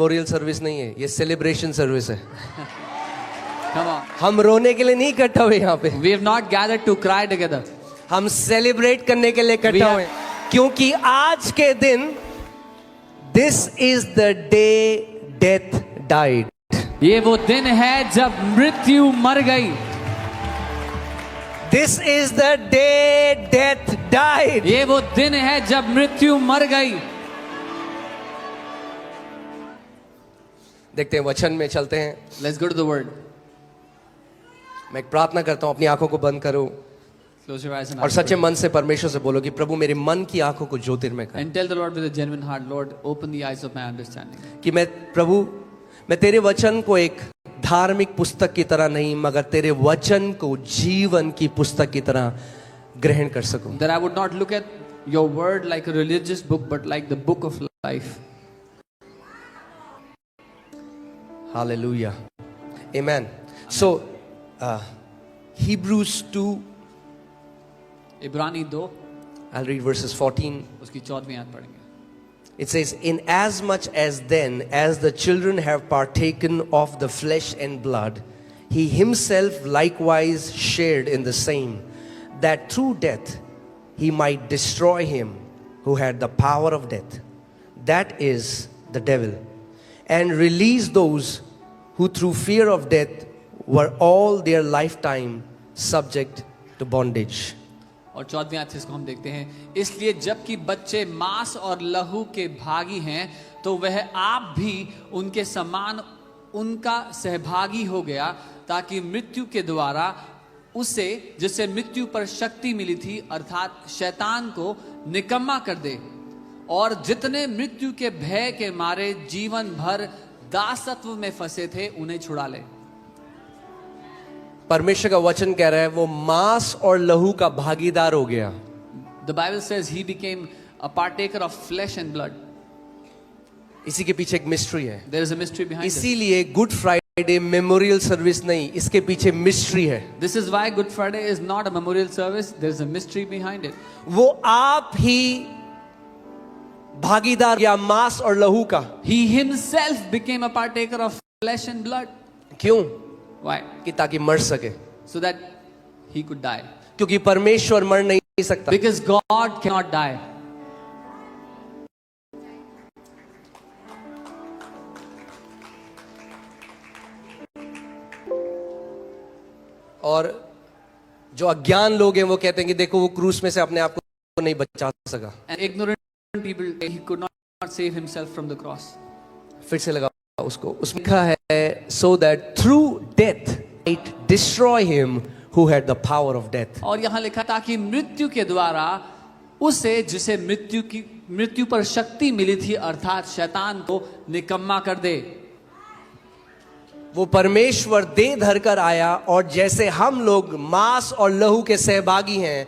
Memorial service नहीं है, ये सेलिब्रेशन सर्विस है। Come on. हम रोने के लिए नहीं इकट्ठा हुए यहाँ पे, We have not gathered to cry together. हम सेलिब्रेट करने के लिए इकट्ठा हुए, क्योंकि आज के दिन this is the day death died. ये वो दिन है जब मृत्यु मर गई। This is the day death died. ये वो दिन है जब मृत्यु मर गई। देखते हैं, वचन में चलते हैं। Let's go to the word. मैं एक प्रार्थना करता हूं, अपनी आंखों को बंद करो Close your eyes and और सच्चे मन से परमेश्वर से बोलो कि प्रभु मेरे मन की आंखों को ज्योतिर्मय कर, and tell the Lord with a genuine heart, Lord, open the eyes of my understanding. कि मैं प्रभु मैं तेरे वचन को एक धार्मिक पुस्तक की तरह नहीं, मगर तेरे वचन को जीवन की पुस्तक की तरह ग्रहण कर सकूं। That I would not look at your word like a religious book, but like the book of life. Hallelujah. Amen. So, Hebrews 2, इब्रानी 2 I'll read verses 14. उसकी 14वीं आयत पढ़ेंगे। It says, in as much as then as the children have partaken of the flesh and blood, he himself likewise shared in the same, that through death he might destroy him who had the power of death, that is the devil, and release those who through fear of death were all their lifetime subject to bondage. और 14वीं आयत से इसको हम देखते हैं, इसलिए जबकि बच्चे मांस और लहू के भागी हैं, तो वह आप भी उनके समान उनका सहभागी हो गया, ताकि मृत्यु के द्वारा उसे, जिससे मृत्यु पर शक्ति मिली थी, अर्थात शैतान को निकम्मा कर दे, और जितने मृत्यु के भय के मारे जीवन भर दासत्व में फंसे थे उन्हें छुड़ा ले। परमेश्वर का वचन कह रहा है वो मांस और लहू का भागीदार हो गया। The Bible says he became a partaker of flesh and blood. इसी के पीछे एक मिस्ट्री है। There is a mystery behind it. इसीलिए गुड फ्राइडे मेमोरियल सर्विस नहीं, इसके पीछे मिस्ट्री है। This is why Good Friday is not a memorial service. There is a mystery behind it. वो आप ही भागीदार या मांस और लहू का। He himself became a partaker of flesh and blood. क्यों? Why? कि ताकि मर सके, So that he could die. क्योंकि परमेश्वर मर नहीं सकता। Because God cannot die. और जो अज्ञान लोग हैं वो कहते हैं कि देखो वो क्रूस में से अपने आप को नहीं बचा सका। And ignorant people, he could not save himself from the cross. फिर से लगा उसको, उसमें लिखा है so that through death it destroy him who had the power of death. और यहाँ लिखा ताकि मृत्यु के द्वारा उसे, जिसे मृत्यु पर शक्ति मिली थी, अर्थात शैतान को निकम्मा कर दे। वो परमेश्वर देह धर कर आया, और जैसे हम लोग मांस और लहू के सहभागी हैं,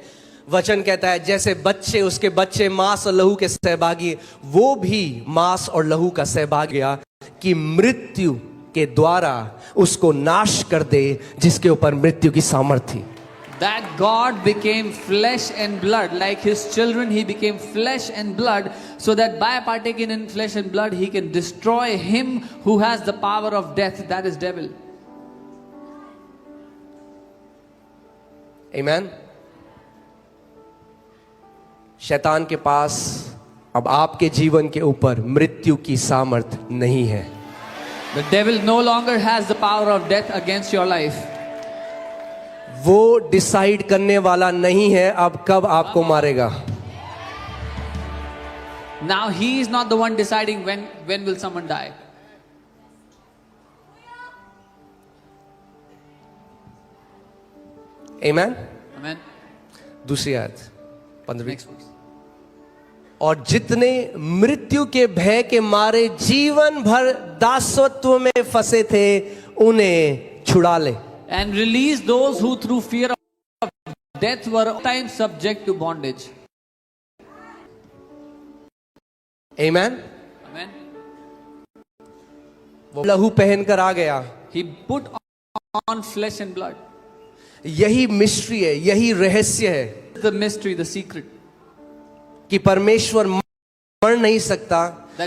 वचन कहता है जैसे बच्चे, उसके बच्चे मांस और लहू के सहभागी, वो भी मांस और लहू का सहभागी गया कि मृत्यु के द्वारा उसको नाश कर दे जिसके ऊपर मृत्यु की सामर्थ्य थी। That God became flesh and blood, like his children, he became flesh and blood, so that by partaking in flesh and blood, he can destroy him who has the power of death, that is devil. Amen. शैतान के पास अब आपके जीवन के ऊपर मृत्यु की सामर्थ नहीं है। The devil no longer has the power of death against your life. वो डिसाइड करने वाला नहीं है अब कब आपको मारेगा। Now he is not the one deciding when will someone die. Amen. Amen. दूसरी आयत 15। Next verse. और जितने मृत्यु के भय के मारे जीवन भर दासत्व में फंसे थे उन्हें छुड़ा ले। And release those who through fear of death were all time subject to bondage. Amen. Amen. वो लहू पहनकर आ गया। He put on flesh and blood. यही मिस्ट्री है, यही रहस्य है The mystery, the secret. कि परमेश्वर मर नहीं सकता,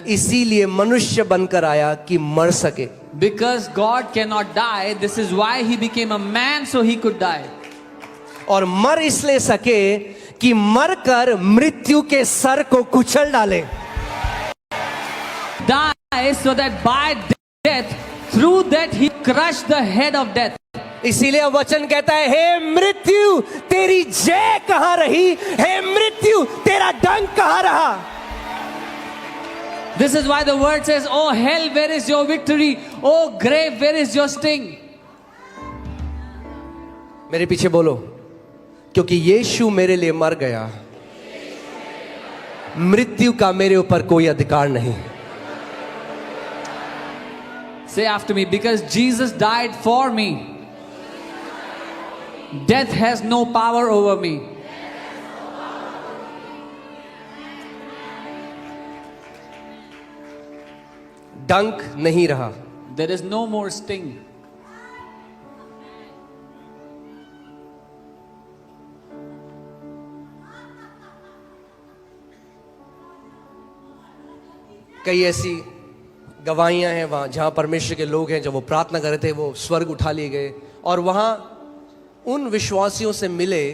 इसीलिए मनुष्य बनकर आया कि मर सके। Because God cannot die, this is why he became a man so he could die. और मर इसलिए सके कि मरकर मृत्यु के सर को कुचल डाले। Die so that by death, through that he crushed the head of death. इसीलिए वचन कहता है, हे मृत्यु तेरी जय कहां रही, हे मृत्यु तेरा डंक कहां रहा। This is why the word says, oh hell, where is your victory? Oh grave, where is your sting? मेरे पीछे बोलो, क्योंकि यीशु मेरे लिए मर गया, मृत्यु का मेरे ऊपर कोई अधिकार नहीं। Say after me, because Jesus died for me, death has no power over me. डंक नहीं रहा। There is no more sting. कई ऐसी गवाहियां हैं वहां जहां परमेश्वर के लोग हैं, जब वो प्रार्थना कर रहे थे वो स्वर्ग उठा लिए गए और वहां उन विश्वासियों से मिले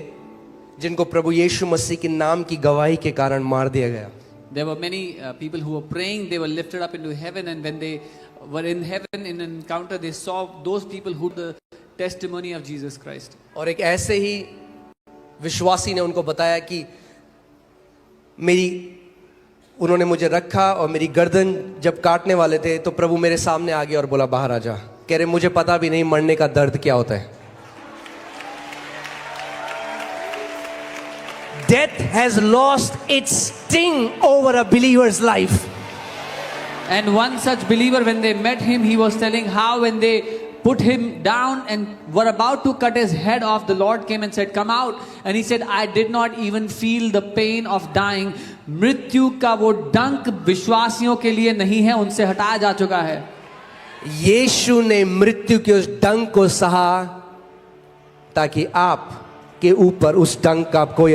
जिनको प्रभु यीशु मसीह के नाम की गवाही के कारण मार दिया गया। There were many people who were praying, they were lifted up into heaven, and when they were in heaven in an encounter, they saw those people who the testimony of Jesus Christ. और एक ऐसे ही विश्वासी ने उनको बताया कि उन्होंने मुझे रखा और मेरी गर्दन जब काटने वाले थे तो प्रभु मेरे सामने आ गया और बोला बाहर आ जा। कह रहे मुझे पता भी नहीं मरने का दर्द क्या होता है। Death has lost its sting over a believer's life. And one such believer, when they met him, he was telling how when they put him down and were about to cut his head off, the Lord came and said, come out. And he said, I did not even feel the pain of dying. मृत्यु का वो डंक विश्वासियों के लिए नहीं है, उनसे हटाया जा चुका है। यीशु ने मृत्यु के उस डंक को सहा ताकि आप के ऊपर उस डंक का कोई